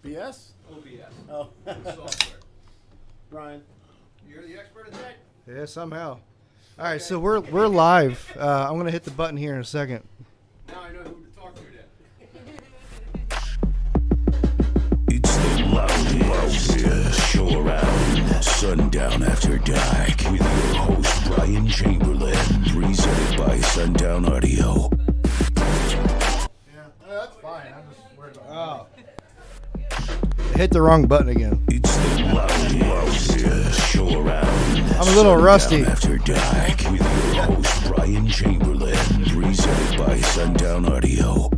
BS? OBS. Oh. Software. Brian. You're the expert at that? Yeah, somehow. All right, so we're live. I'm going to hit the button here in a second. Now I know who to talk to then. It's the loudest show around. Sundown After Dark with your host Brian Chamberlain, presented by Sundown Audio. Yeah, that's fine. I'm just worried about Hit the wrong button again. It's the loudest show around. I'm a little rusty. Sundown After Dark with your host Brian Chamberlain, presented by Sundown Audio.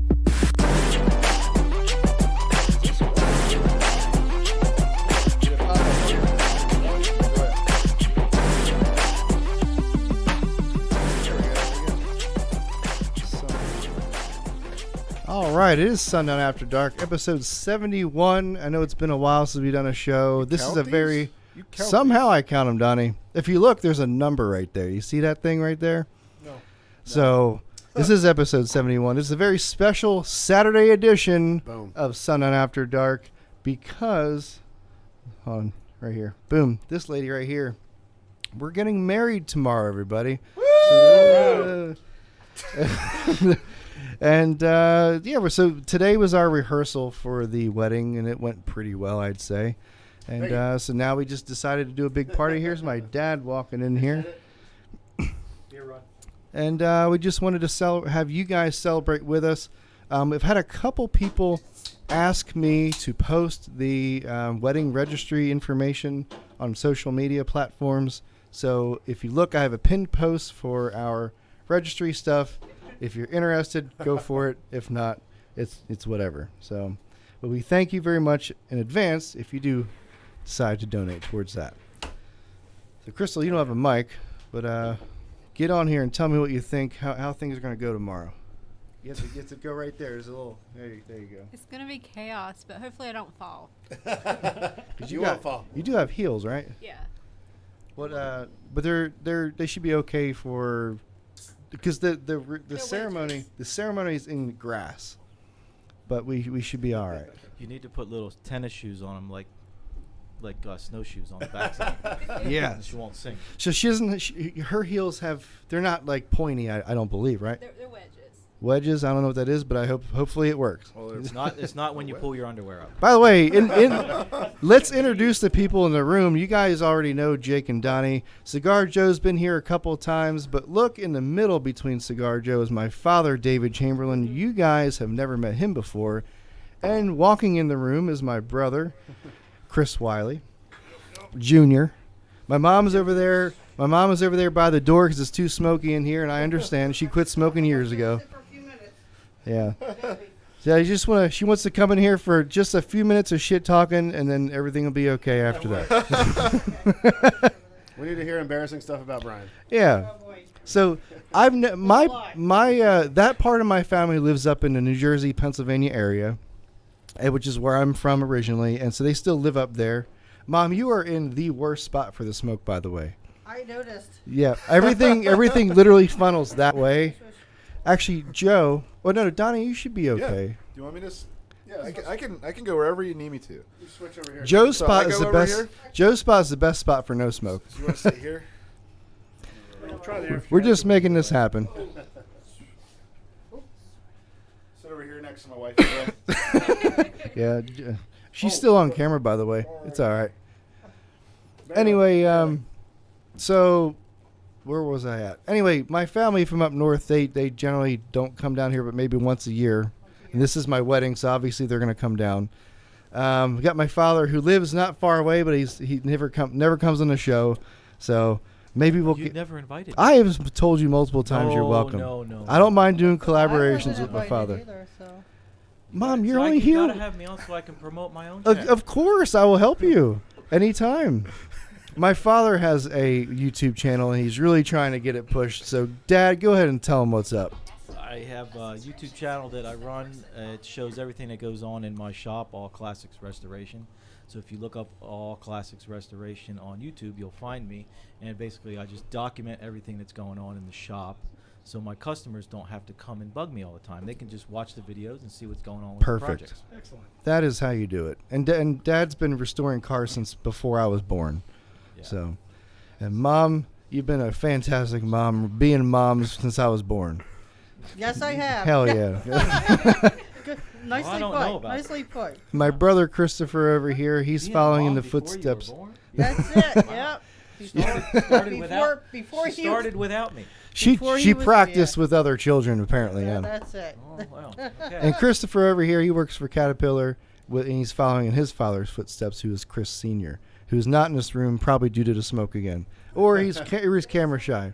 All right, it is Sundown After Dark, episode 71. I know it's been a while since we've done a show. This is a very... Somehow I count them, Donnie. If you look, there's a number right there. You see that thing right there? No. So, this is episode 71. This is a very special Saturday edition Boom. of Sundown After Dark because... Hold on, right here. Boom. This lady right here. We're getting married tomorrow, everybody. Woo! And, so today was our rehearsal for the wedding, and it went pretty well, I'd say. And so now we just decided to do a big party. Here's my dad walking in here. And we just wanted to have you guys celebrate with us. I've had a couple people ask me to post the wedding registry information on social media platforms. So if you look, I have a pinned post for our registry stuff. If you're interested, go for it. If not, it's whatever. So, but we thank you very much in advance if you do decide to donate towards that. So, Crystal, you don't have a mic, but get on here and tell me what you think, how things are going to go tomorrow. You have to go right there. There's a little. There you go. It's going to be chaos, but hopefully I don't fall. You won't fall. You do have heels, right? Yeah. What? But they should be okay for. Because the ceremony is in grass, but we should be all right. You need to put little tennis shoes on them, like snowshoes on the backside. Yeah, she won't sink. So she doesn't. Her heels they're not like pointy. I don't believe, right? They're wedges. Wedges. I don't know what that is, but hopefully it works. Well, it's not when you pull your underwear up. By the way, let's introduce the people in the room. You guys already know Jake and Donnie. Cigar Joe's been here a couple of times, but look in the middle between Cigar Joe is my father, David Chamberlain. You guys have never met him before. And walking in the room is my brother, Chris Wiley, Jr. My mom's over there. My mom is over there by the door because it's too smoky in here, and I understand. She quit smoking years ago. Yeah. So she wants to come in here for just a few minutes of shit talking, and then everything will be okay after that. We need to hear embarrassing stuff about Brian. Yeah. So that part of my family lives up in the New Jersey, Pennsylvania area, which is where I'm from originally, and so they still live up there. Mom, you are in the worst spot for the smoke, by the way. I noticed. Yeah, everything literally funnels that way. Actually, Joe. Well, no, Donnie, you should be okay. Yeah. Do you want me to? Yeah, I can go wherever you need me to. You switch over here. Joe's spot is the over best. here? Joe's spot is the best spot for no smoke. Do you want to sit here? Try there. We're just making this happen. Sit over here next to my wife. Yeah, she's still on camera, by the way. It's all right. Anyway, so where was I at? Anyway, my family from up north, they generally don't come down here, but maybe once a year. And this is my wedding, so obviously they're going to come down. We got my father who lives not far away, but he never comes on the show. So maybe we'll get. Never invited. I have told you multiple times you're welcome. No. I don't mind doing collaborations with my father. Either, so. Mom, you're only here. You gotta have me on so I can promote my own. Of course, I will help you anytime. My father has a YouTube channel, and he's really trying to get it pushed. So, Dad, go ahead and tell him what's up. I have a YouTube channel that I run. It shows everything that goes on in my shop, All Classics Restoration. So if you look up All Classics Restoration on YouTube, you'll find me. And basically, I just document everything that's going on in the shop. so my customers don't have to come and bug me all the time. They can just watch the videos and see what's going on with Perfect. the projects. Excellent. That is how you do it. And Dad's been restoring cars since before I was born. Yeah. So, and Mom, you've been a fantastic mom, being moms since I was born. Yes, I have. Hell yeah. Good. Nicely I don't put. know about Nicely put. My brother Christopher over here, he's Being a following in mom the before you were footsteps. born? That's it. Yep. Before he started without me. before She he was- practiced yeah. with other children apparently. Yeah, Yeah. that's it. Oh, wow. Okay. And Christopher over here, he works for Caterpillar, and he's following in his father's footsteps, who is Chris Senior, who's not in this room probably due to the smoke again, or he's camera shy.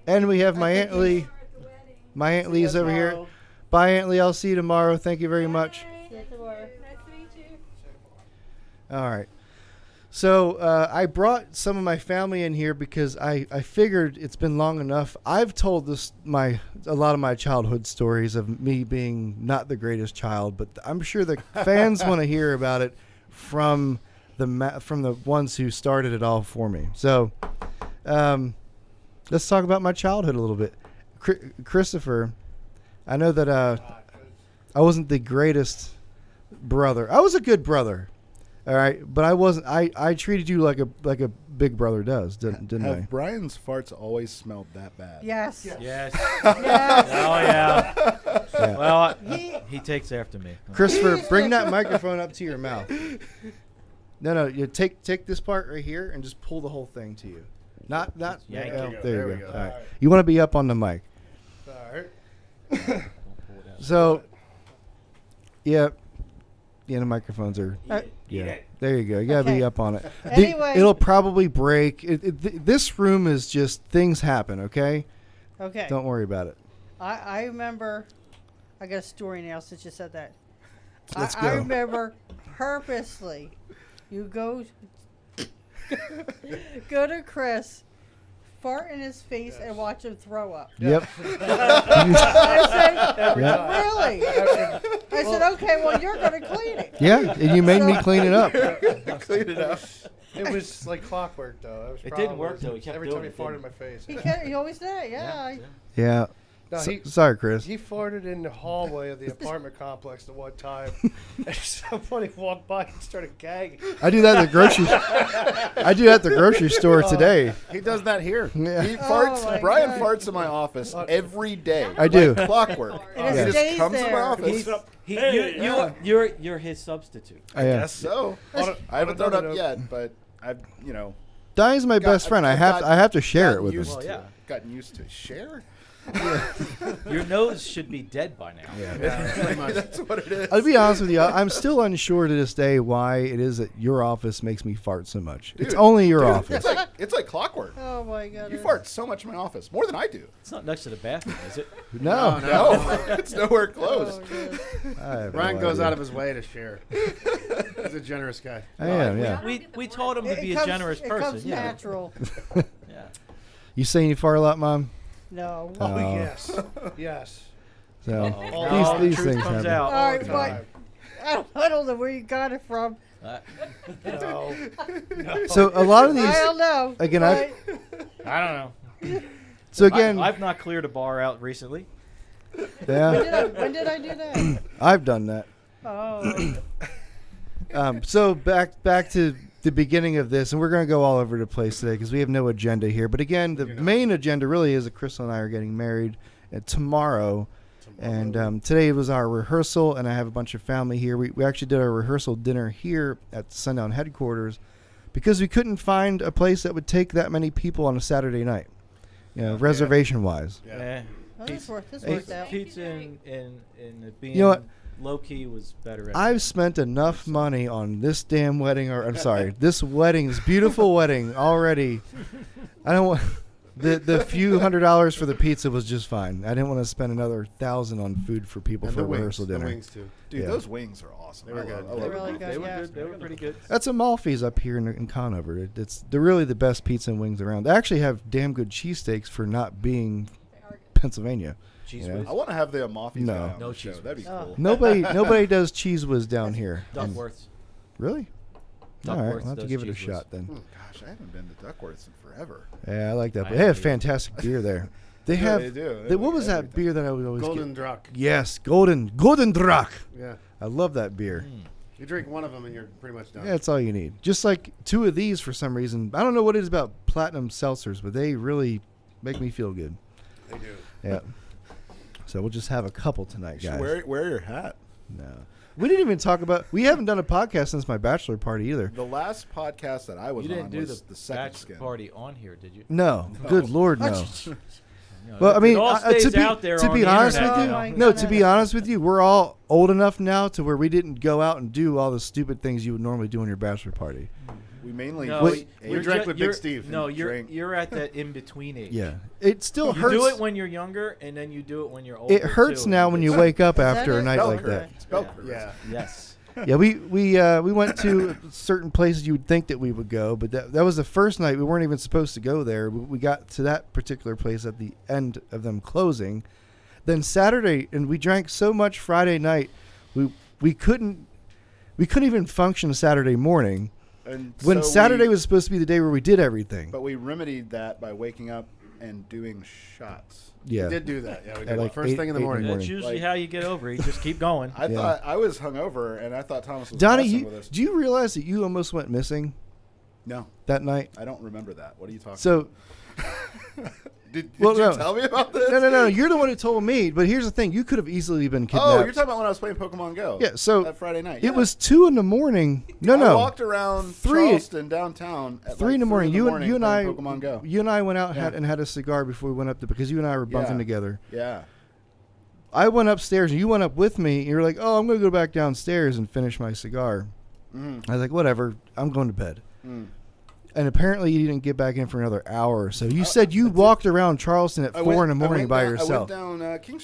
And we have my Aunt Lee. My Aunt Lee's over here. tomorrow. Bye, Aunt Lee. I'll see you tomorrow. Thank you very much. See you tomorrow. Nice to meet you. All right. So I brought some of my family in here because I figured it's been long enough. I've told a lot of my childhood stories of me being not the greatest child, but I'm sure the fans want to hear about it from the ones who started it all for me. So let's talk about my childhood a little bit. Christopher, I know that I wasn't the greatest brother. I was a good brother. All right, but I wasn't. I treated you like a big brother does, didn't I? Have Brian's farts always smelled that bad? Yes. Yes. Yes. Oh, yeah. Yeah. Well, he takes after me. Christopher, bring that microphone up to your mouth. No, you take this part right here and just pull the whole thing to you. Not. yank it. There you go. go. All right. All right. You want to be up on the mic. All right. Don't pull it out. So, yeah, the microphones are. Yeah, there you go. You gotta be Okay. up on it. Anyway. It'll probably break. This room is just things happen. Okay, Okay. don't worry about it. I remember. I got a story now since you said that. Let's I go. remember purposely. You go to Chris, fart in his face, and watch him throw up. Yep. I said, Yep. really? I said, okay, well, you're going to clean it. Yeah, and you made me clean it up. Clean it up. It was like clockwork, though. That was It didn't work, though. He kept every doing time he it, farted in didn't my face. He always did, yeah. Yeah. No, Sorry, Chris. He farted in the hallway of the apartment complex the one time, and somebody walked by and started gagging. I do that at the grocery. I do that at the grocery store today. He does that here. Yeah. He farts. my Brian God. farts in my office every day. I do. Like clockwork. And He it just stays comes to my there. office. You're his substitute. I am. Guess so. I haven't thrown up yet, but I've Diane's my best friend. I have to share it with him. Well, yeah. Gotten used to share. Your nose should be dead by now. That's what it is. I'll be honest with you. I'm still unsure to this day why it is that your office makes me fart so much. It's Dude, only your office. It's like clockwork. Oh, my God. You fart so much in my office, more than I do. It's not next to the bathroom, is it? No. No, it's nowhere close. Oh, God. I have Ryan no goes idea. out of his way to share. He's a generous guy. I am, yeah. We told him to be a comes- generous it person. comes Yeah. natural. Yeah. You saying you fart a lot, Mom? No. Oh, Oh. yes. Yes. So Uh-oh. these Truth things comes happen. out. All right, the but time. I don't know where you got it from. No. So a lot of these, I don't know. again, but I don't know. so again, I've not cleared a bar out recently. yeah, when did I do that? I've done that. Oh. So back to the beginning of this, and we're going to go all over the place today because we have no agenda here. But again, the main agenda really is that Crystal and I are getting married tomorrow. And today was our rehearsal, and I have a bunch of family here. We actually did our rehearsal dinner here at the Sundown headquarters because we couldn't find a place that would take that many people on a Saturday night, reservation-wise. Yeah. Oh, this worked out. Pizza and it being You know what? low key was better. I've spent enough money on this damn wedding, or I'm sorry, this beautiful wedding already. I don't want the few $100s for the pizza was just fine. I didn't want to spend another $1,000 on food for people And for the a wings, rehearsal The dinner. wings, too. Dude, Yeah. those wings are awesome. They were good. I love They're it. really They good, were yeah. good. They were pretty good. That's Amalfi's up here in Conover. They're really the best pizza and wings around. They actually have damn good cheesesteaks for not being Pennsylvania. Cheese Yeah. whiz. I want to have the Amalfi No. guy on No the show. cheese That'd be Oh. cool. Nobody does cheese whiz down here. And- Duckworth's. Really? All right, Duckworth's I'll have to does give it a cheese whiz. shot then. Gosh, I haven't been to Duckworth's in forever. Yeah, I like that. I They have agree. fantastic beer there. They have. They do. What was that beer that I would always Golden get? Drac. Yes, Golden Drac. Yeah. I love that beer. You drink one of them and you're pretty much done. Yeah, that's all you need. Just like 2 of these for some reason. I don't know what it is about platinum seltzers, but they really make me feel good. They do. Yeah. So we'll just have a couple tonight, You should guys. wear your hat. No. We didn't even talk about. We haven't done a podcast since my bachelor party either. The last podcast that I was You didn't on do was the second bachelor skin. party on here, did you? No. Good Lord, no. You know, Well, I it mean, all stays out there to on be the honest with internet you, now. Oh my no, to be goodness. honest with you, we're all old enough now to where we didn't go out and do all the stupid things you would normally do on your bachelor party. We mainly No, Wait, we drank with Big Steve. No, and you're drank. you're at that in between age. Yeah, it still You hurts. do it when you're younger, and then you do it when you're older. It hurts too. now when you wake up that after a it? night Bell like curve. that. It's bell curve. Yeah. Yes. Yeah, we went to certain places you would think that we would go, but that was the first night. We weren't even supposed to go there. We got to that particular place at the end of them closing. Then Saturday, and we drank so much Friday night, we couldn't even function Saturday morning. And When so Saturday we- was supposed to be the day where we did everything. But we remedied that by waking up and doing shots. Yeah. We did do that. Yeah, we At did. like First 8 thing in the in the morning. morning. That's usually Like- how you get over it. You just keep going. I Yeah. thought I was hungover, and I thought Thomas was Donnie, messing with us. do you realize that you almost went missing No, that night? I don't remember that. What are you talking So, about? Did well, you no. tell me about this? no. You're the one who told me. But here's the thing: you could have easily been kidnapped. Oh, you're talking about when I was playing Pokemon Go. Yeah, so that Friday night. It yeah. was 2 in the morning. I No. walked around 3 Charleston downtown at 3 like in the morning. You and I, playing Pokemon Go. you and I went out Yeah. and had a cigar before we went up there because you and I were bumping Yeah. together. Yeah. I went upstairs and you went up with me. And you were like, "Oh, I'm going to go back downstairs and finish my cigar." Mm. I was like, "Whatever. I'm going to bed." Mm. And apparently you didn't get back in for another hour or so. You said you walked around Charleston at 4 in the morning by yourself. I went down King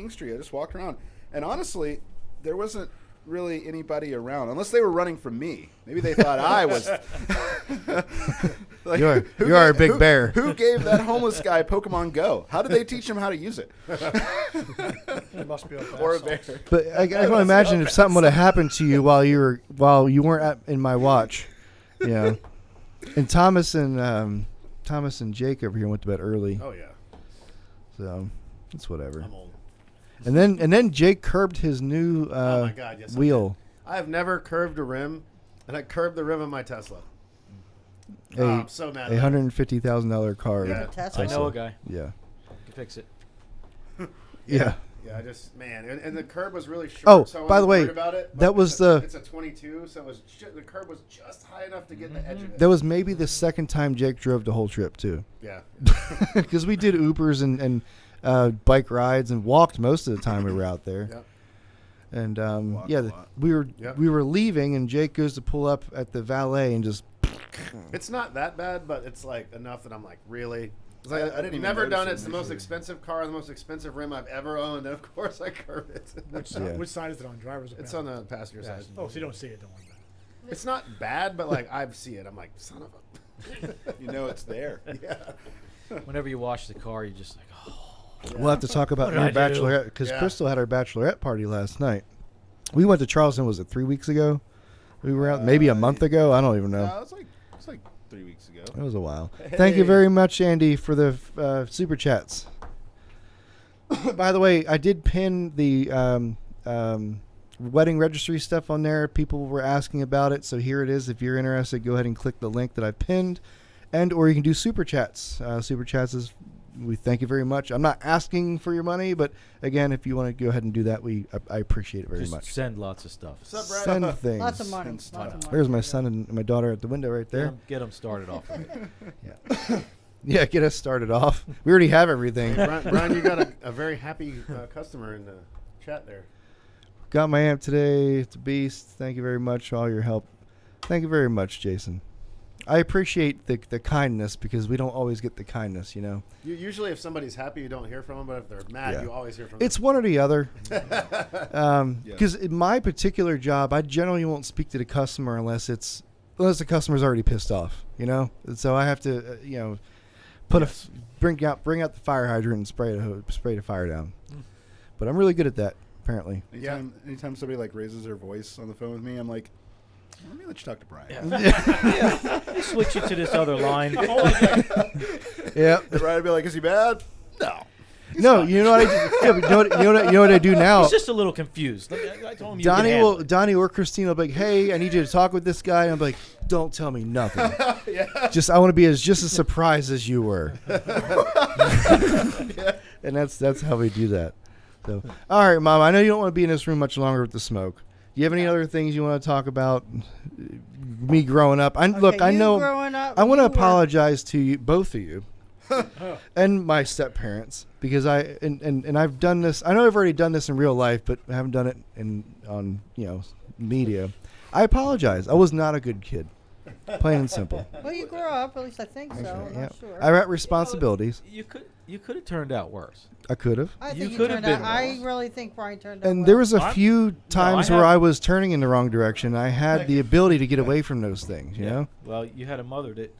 Street. I just walked around, and honestly, there wasn't really anybody around unless they were running from me. Maybe they thought I was. Like, You are a big bear. Who gave that homeless guy Pokemon Go? How did they teach him how to use it? It must be a Or a bear? But I can imagine if something would have happened to you while you weren't in my watch. Yeah. And Thomas and Jake over here went to bed early, Oh yeah. so it's whatever. I'm old. And then Jake curbed his new Oh my God, yes, I wheel. I have never curved a rim, and I curved the rim of my Tesla. A I'm so mad. a $150,000 car. Yeah. Tesla. I know a guy. Yeah. Can fix it. Yeah. Yeah, I just and the curb was really short. Oh, so I by the wasn't way, worried about it, but that was it's a 22, so it was the curb was just high enough to get in the edge of it. That was maybe the second time Jake drove the whole trip too, Yeah. because we did Ubers and bike rides and walked most of the time we were out there. Yep. And Walked yeah, a lot. Yep. we were leaving, and Jake goes to pull up at the valet and just It's not that bad, but it's like enough that I'm like, really? It's like, I didn't even never notice done it it. It's the most initially. expensive car, the most expensive rim I've ever owned, and of course I curb it. Yeah. Which side is it on? Driver's or It's passenger? on the passenger side. Oh, so you don't see it. Don't worry about It's not bad, but like I see it. I'm like, son of a. You know it's there. Yeah. Whenever you wash the car, you're just like, oh. We'll have to talk about What your did I do? bachelorette because Yeah. Crystal had our bachelorette party last night. We went to Charleston. Was it 3 weeks ago? We were out maybe a month ago. I don't even know. No, it's like 3 weeks ago. It was a while. Thank you very much, Andy, for the super chats. By the way, I did pin the wedding registry stuff on there. People were asking about it, so here it is. If you're interested, go ahead and click the link that I pinned, or you can do super chats. Super chats is we thank you very much. I'm not asking for your money, but again, if you want to go ahead and do that, I appreciate it very Just much. send lots of stuff. What's up, Brad? Send things. Lots of money. And Lots stuff. of money. There's my son and my daughter at the window right there. Get them started off. With it. Yeah, get us started off. We already have everything. Brian, you got a very happy customer in the chat there. Got my amp today. It's a beast. Thank you very much for all your help. Thank you very much, Jason. I appreciate the kindness because we don't always get the kindness, you know. Usually, if somebody's happy, you don't hear from them, but if they're mad, Yeah. you always hear from It's one or the other. Yeah. Because in my particular job, I generally won't speak to the customer unless the customer's already pissed off, you know. And so I have to, bring out the fire hydrant and spray the fire down. But I'm really good at that, apparently. Anytime somebody like raises their voice on the phone with me, I'm like, Let me let you talk to Brian. Yeah. They switch you to this other line. Yeah. And Brian would be like, "Is he bad?" No. No, you know what I do? Yeah, but you know what I do now? He's just a little confused. I told him you Donnie can handle it. Donnie or Christina will be like, "Hey, I need you to talk with this guy." And I'm like, "Don't tell me nothing. Just I want to be just as surprised as you were." And that's how we do that. So, all right, Mom. I know you don't want to be in this room much longer with the smoke. Do you have any other things you want to talk about? Me growing up. Look, I you know. growing up, I want to you were- apologize to you, both of you, and my step parents, because and I've done this. I know I've already done this in real life, but I haven't done it on media. I apologize. I was not a good kid, plain and simple. Well, you grew up. At least I think so. I'm Yeah. not sure. I got responsibilities. You could have turned out worse. I could have. I you think you could have turned out. been I worse. really think Brian turned out. And well. there was a few times where haven't. I was turning in the wrong direction. I had the ability to get away from those things, you know? Well, you had a mother that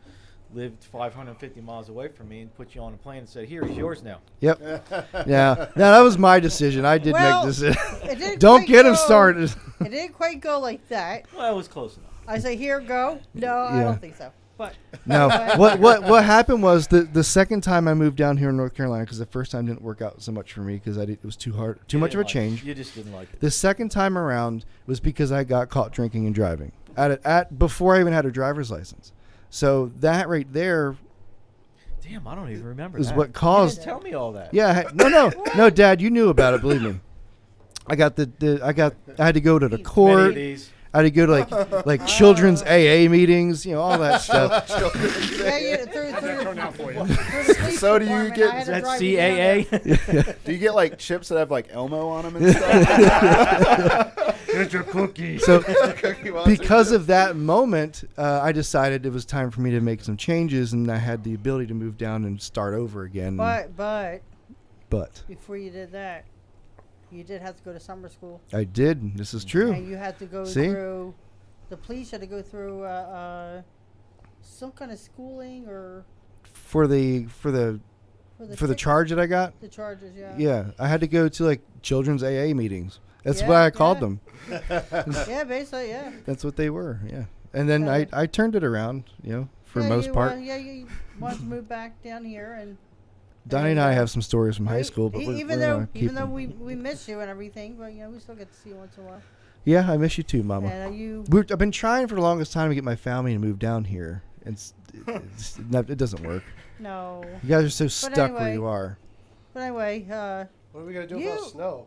lived 550 miles away from me and put you on a plane and said, "Here, he's yours now." Yep. Yeah. No, that was my decision. I did Well, make this. It didn't Don't quite get him go- started. It didn't quite go like that. Well, it was close enough. I say, here, go. No, I Yeah. don't think so. But No. What happened was the second time I moved down here in North Carolina, because the first time didn't work out so much for me because it was too hard, too You much of a didn't like it. change. You just didn't like it. The second time around was because I got caught drinking and driving at before I even had a driver's license. So that right there Damn, I don't even remember is that. what caused. Tell me all that. Yeah, no, Dad, you knew about it. Believe me. I got I had to go to the Many court. of these. I had to go to like children's AA meetings, all that stuff. yeah, you, through Turn out for you. the police So do you department, get- I had Is to that drive you down there. CAA? Do you get like chips that have like Elmo on them and stuff? Here's your cookie. So Cookie Monster? because of that moment, I decided it was time for me to make some changes, and I had the ability to move down and start over again. But But before you did that, you did have to go to summer school. I did. This is true. And you had to go See? through. The police had to go through some kind of schooling or For the ticket- charge that I got. The charges, yeah. Yeah, I had to go to like children's AA meetings. That's Yeah, why I called yeah. them. Yeah, basically, yeah. That's what they were. Yeah, and then I turned it around. For yeah, most part. you wanted to move back down here, and Donnie and I have some stories from high school, but even we're though gonna keep them. we miss you and everything, but we still get to see you once in a while. Yeah, I miss you too, Mama. And I've been trying for the longest time to get my family to move down here. It doesn't work. no. You guys are so stuck where anyway, you are. But anyway, What are we gonna do You- about snow?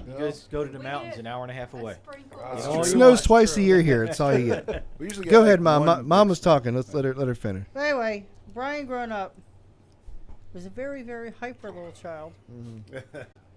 You guys go to the mountains an hour and a half away. That's know, true. It you snows want- twice a year here. That's all you get. We usually get Go like ahead, Mom. one Mom was big- talking. Let's let her finish. but anyway, Brian growing up was a very, very hyper little child.